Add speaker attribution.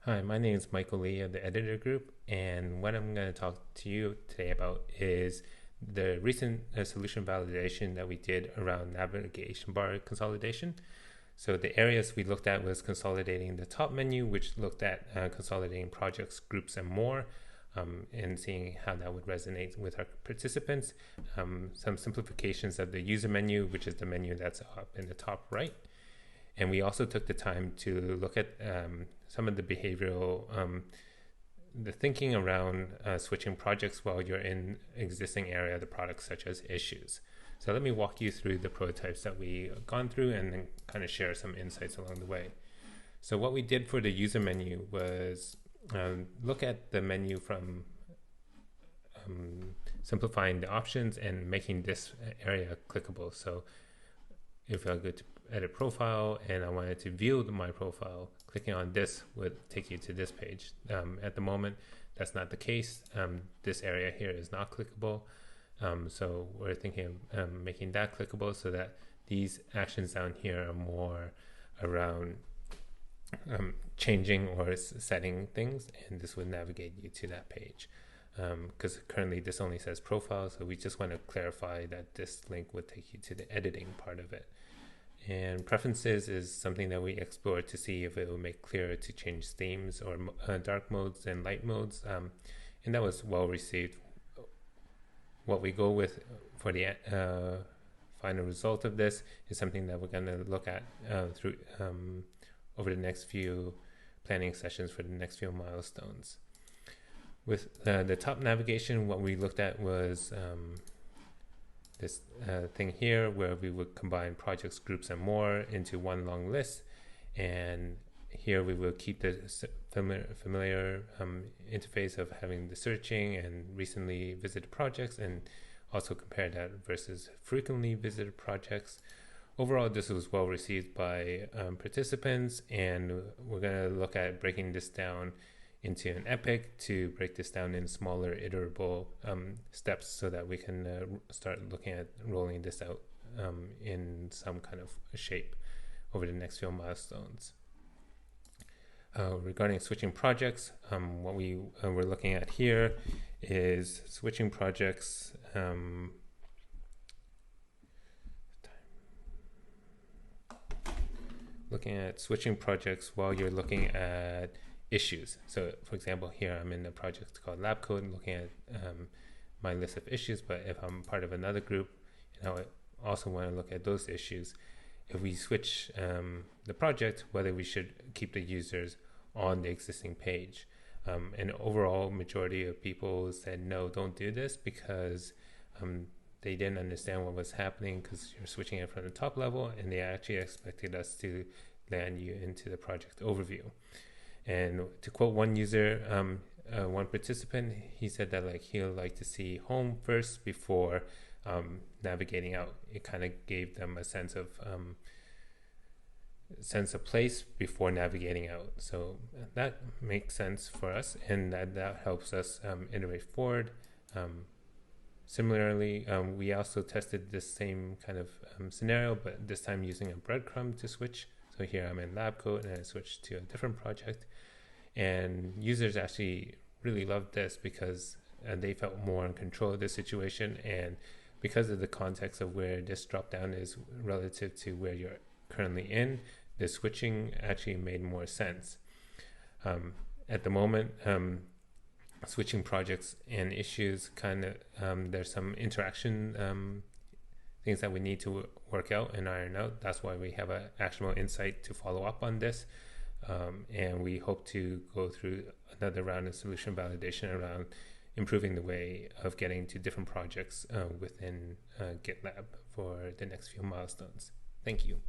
Speaker 1: Hi, my name is Michael Lee of the Editor Group, and what I'm going to talk to you today about is the recent solution validation that we did around navigation bar consolidation. So the areas we looked at was consolidating the top menu, which looked at consolidating projects, groups, and more, and seeing how that would resonate with our participants. Some simplifications of the user menu, which is the menu that's up in the top right. And we also took the time to look at some of the behavioral, the thinking around switching projects while you're in existing area of the product, such as issues. So let me walk you through the prototypes that we gone through and then kind of share some insights along the way. So what we did for the user menu was look at the menu from simplifying the options and making this area clickable. So if I go to edit profile and I wanted to view my profile, clicking on this would take you to this page. At the moment, that's not the case. This area here is not clickable. So we're thinking of making that clickable so that these actions down here are more around changing or setting things, and this would navigate you to that page. Because currently this only says profile, so we just want to clarify that this link would take you to the editing part of it. And preferences is something that we explore to see if it will make clearer to change themes or dark modes and light modes. And that was well received. What we go with for the final result of this is something that we're going to look at through over the next few planning sessions for the next few milestones. With the top navigation, what we looked at was this thing here where we would combine projects, groups, and more into one long list. And here we will keep the familiar interface of having the searching and recently visited projects, and also compare that versus frequently visited projects. Overall, this was well received by participants, and we're going to look at breaking this down into an epic to break this down in smaller iterable steps so that we can start looking at rolling this out in some kind of shape over the next few milestones. Regarding switching projects, what we were looking at here is switching projects looking at switching projects while you're looking at issues. So for example, here I'm in a project called Lab Code and looking at my list of issues, but if I'm part of another group and I also want to look at those issues, if we switch the project, whether we should keep the users on the existing page. And overall majority of people said no, don't do this, because they didn't understand what was happening because you're switching it from the top level, and they actually expected us to land you into the project overview. And to quote one user, one participant, he said that he'd like to see home first before navigating out. It kind of gave them a sense of place before navigating out. So that makes sense for us, and that helps us iterate forward. Similarly, we also tested this same kind of scenario, but this time using a breadcrumb to switch. So here I'm in lab code and I switched to a different project, and users actually really loved this because they felt more in control of the situation, and because of the context of where this drop down is relative to where you're currently in, the switching actually made more sense. At the moment, switching projects and issues kind of there's some interaction things that we need to work out and iron out. That's why we have an actionable insight to follow up on this, and we hope to go through another round of solution validation around improving the way of getting to different projects within GitLab for the next few milestones. Thank you.